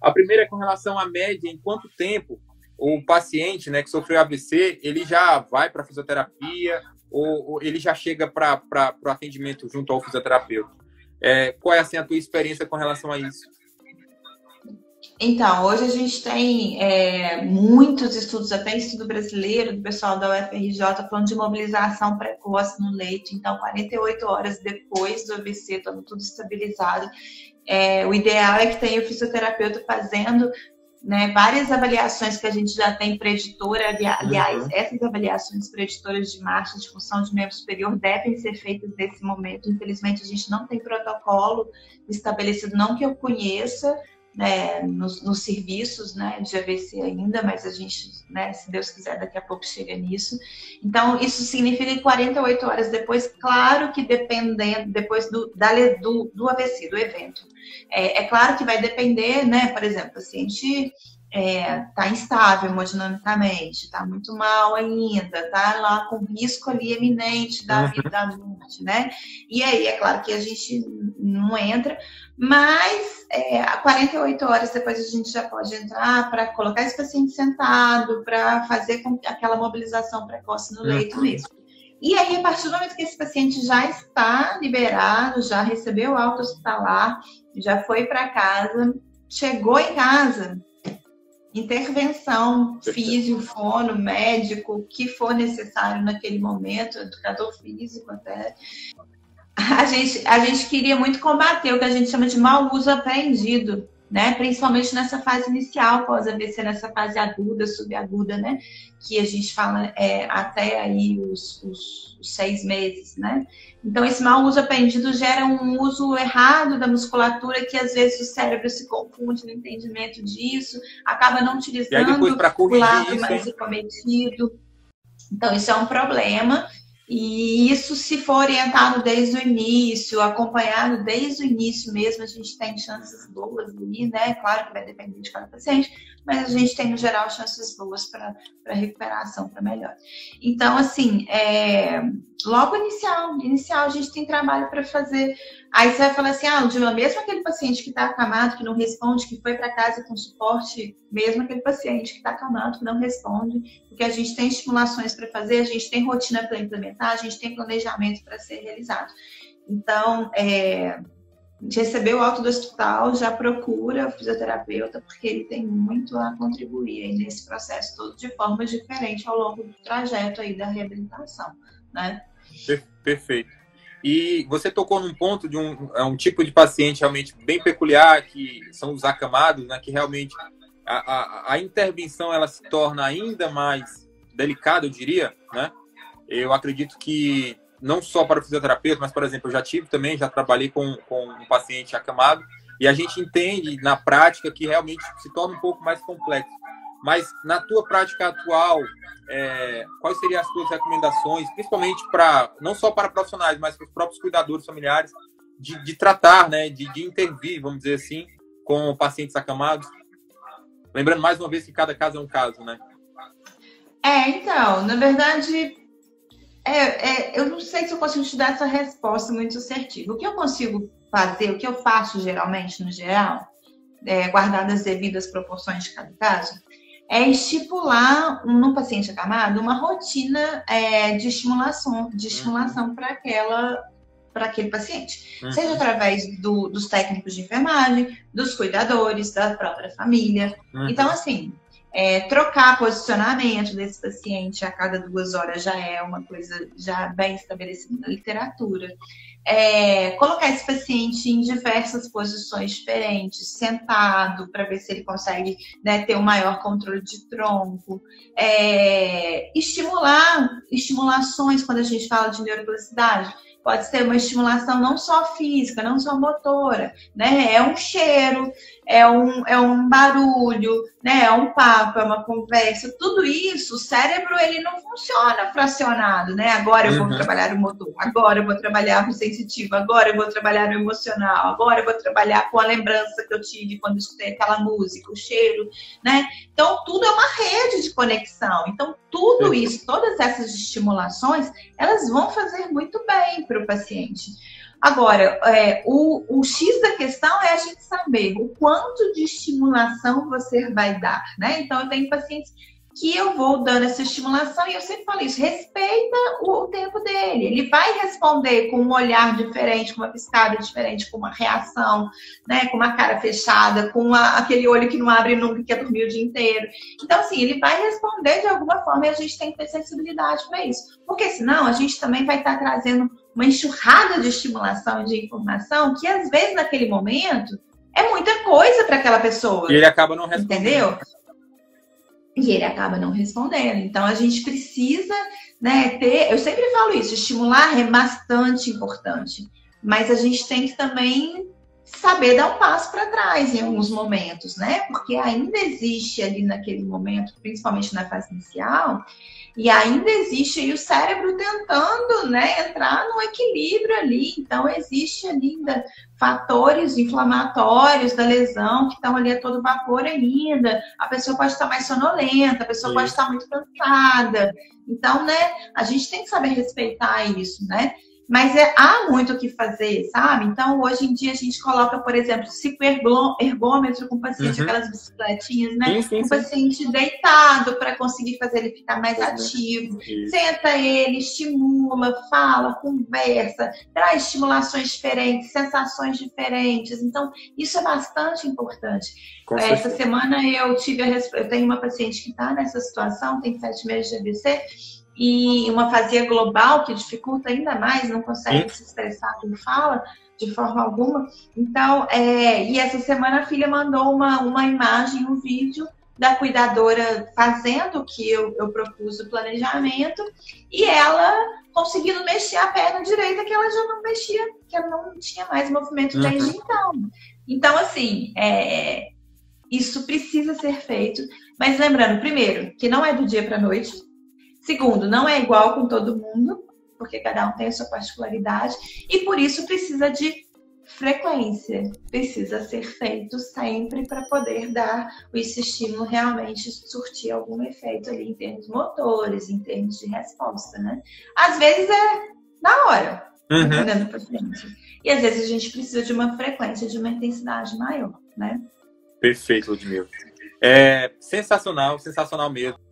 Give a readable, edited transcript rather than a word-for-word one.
A primeira é com relação à média, em quanto tempo o paciente, né, que sofreu AVC, ele já vai para a fisioterapia ou ele já chega para o atendimento junto ao fisioterapeuta? Qual é assim, a tua experiência com relação a isso? Então, hoje a gente tem muitos estudos, até estudo brasileiro, do pessoal da UFRJ, falando de mobilização precoce no leito. Então, 48 horas depois do AVC, estando tudo estabilizado. O ideal é que tenha o fisioterapeuta fazendo, né, várias avaliações que a gente já tem preditora. Aliás, essas avaliações preditoras de marcha de função de membro superior devem ser feitas nesse momento. Infelizmente, a gente não tem protocolo estabelecido, não que eu conheça, nos serviços, né, de AVC ainda, mas a gente, né, se Deus quiser, daqui a pouco chega nisso. Então, isso significa que 48 horas depois, claro que dependendo, depois do AVC, do evento, é claro que vai depender, né, por exemplo, o paciente está instável hemodinamicamente, está muito mal ainda, está lá com risco ali eminente da vida da morte, né? E aí, é claro que a gente não entra, mas 48 horas depois a gente já pode entrar para colocar esse paciente sentado, para fazer com aquela mobilização precoce no leito mesmo. E aí, a partir do momento que esse paciente já está liberado, já recebeu alta hospitalar, já foi para casa, chegou em casa, intervenção, físio, fono, médico, o que for necessário naquele momento, educador físico até. A gente queria muito combater o que a gente chama de mau uso aprendido, né? Principalmente nessa fase inicial, pós-AVC, nessa fase aguda, subaguda, né? Que a gente fala até aí os 6 meses, né? Então, esse mau uso aprendido gera um uso errado da musculatura, que às vezes o cérebro se confunde no entendimento disso, acaba não utilizando o lado mais acometido. Então, isso é um problema. E isso, se for orientado desde o início, acompanhado desde o início mesmo, a gente tem chances boas ali, né? Claro que vai depender de cada paciente, mas a gente tem, no geral, chances boas para recuperação, para melhor. Então, assim, logo inicial, a gente tem trabalho para fazer. Aí você vai falar assim, mesmo aquele paciente que está acamado, que não responde, que foi para casa com suporte, mesmo aquele paciente que está acamado, que não responde, porque a gente tem estimulações para fazer, a gente tem rotina para implementar, a gente tem planejamento para ser realizado. Então, a gente recebeu o alta do hospital, já procura o fisioterapeuta, porque ele tem muito a contribuir aí nesse processo todo, de forma diferente ao longo do trajeto aí da reabilitação, né? Perfeito. E você tocou num ponto de um tipo de paciente realmente bem peculiar, que são os acamados, né, que realmente a intervenção ela se torna ainda mais delicada, eu diria, né? Eu acredito que não só para o fisioterapeuta, mas, por exemplo, eu já trabalhei com um paciente acamado, e a gente entende na prática que realmente se torna um pouco mais complexo. Mas na tua prática atual, quais seriam as tuas recomendações, principalmente não só para profissionais, mas para os próprios cuidadores familiares, de tratar, né, de intervir, vamos dizer assim, com pacientes acamados? Lembrando mais uma vez que cada caso é um caso, né? Então, na verdade, eu não sei se eu consigo te dar essa resposta muito assertiva. O que eu consigo fazer, o que eu faço geralmente, no geral, guardadas as devidas proporções de cada caso, é estipular no paciente acamado uma rotina de estimulação para aquele paciente. Seja através dos técnicos de enfermagem, dos cuidadores, da própria família. Então, assim, trocar posicionamento desse paciente a cada 2 horas já é uma coisa já bem estabelecida na literatura. Colocar esse paciente em diversas posições diferentes, sentado, para ver se ele consegue, né, ter um maior controle de tronco. Estimulações, quando a gente fala de neuroplasticidade, pode ser uma estimulação não só física, não só motora, né? É um cheiro, é um barulho, né? É um papo, é uma conversa. Tudo isso, o cérebro, ele não funciona fracionado, né? Agora eu vou trabalhar o motor, agora eu vou trabalhar o sensitivo, agora eu vou trabalhar o emocional, agora eu vou trabalhar com a lembrança que eu tive quando eu escutei aquela música, o cheiro, né? Então, tudo é uma rede de conexão. Então, tudo isso, todas essas estimulações, elas vão fazer muito bem para o paciente. Agora, o X da questão é a gente saber o quanto de estimulação você vai dar, né? Então, eu tenho pacientes que eu vou dando essa estimulação e eu sempre falo isso, respeita o tempo dele. Ele vai responder com um olhar diferente, com uma piscada diferente, com uma reação, né? Com uma cara fechada, com aquele olho que não abre nunca, que quer dormir o dia inteiro. Então, assim, ele vai responder de alguma forma e a gente tem que ter sensibilidade para isso. Porque senão a gente também vai estar trazendo uma enxurrada de estimulação e de informação que, às vezes, naquele momento, é muita coisa para aquela pessoa. E ele acaba não respondendo. Entendeu? E ele acaba não respondendo. Então, a gente precisa, né, ter... Eu sempre falo isso, estimular é bastante importante. Mas a gente tem que também saber dar um passo para trás em alguns momentos, né? Porque ainda existe ali naquele momento, principalmente na fase inicial, e ainda existe aí o cérebro tentando, né, entrar no equilíbrio ali. Então, existe ali ainda fatores inflamatórios da lesão que estão ali a todo vapor ainda. A pessoa pode estar mais sonolenta, a pessoa pode estar muito cansada. Então, né, a gente tem que saber respeitar isso, né? Mas há muito o que fazer, sabe? Então, hoje em dia, a gente coloca, por exemplo, cicloergômetro com o paciente, aquelas bicicletinhas, né? Sim, com o paciente deitado para conseguir fazer ele ficar mais ativo. Isso. Senta ele, estimula, fala, conversa, traz estimulações diferentes, sensações diferentes. Então, isso é bastante importante. Essa semana eu tenho uma paciente que está nessa situação, tem 7 meses de AVC, e uma afasia global que dificulta ainda mais, não consegue se expressar com fala de forma alguma. Então, e essa semana a filha mandou uma imagem, um vídeo da cuidadora fazendo o que eu propus o planejamento e ela conseguindo mexer a perna direita que ela já não mexia, que ela não tinha mais movimento desde então. Então, assim, isso precisa ser feito, mas lembrando, primeiro, que não é do dia para a noite. Segundo, não é igual com todo mundo, porque cada um tem a sua particularidade, e por isso precisa de frequência, precisa ser feito sempre para poder dar esse estímulo realmente surtir algum efeito ali em termos motores, em termos de resposta, né? Às vezes é na hora, dependendo do paciente. E às vezes a gente precisa de uma frequência, de uma intensidade maior, né? Perfeito, Ludmila. Sensacional, sensacional mesmo.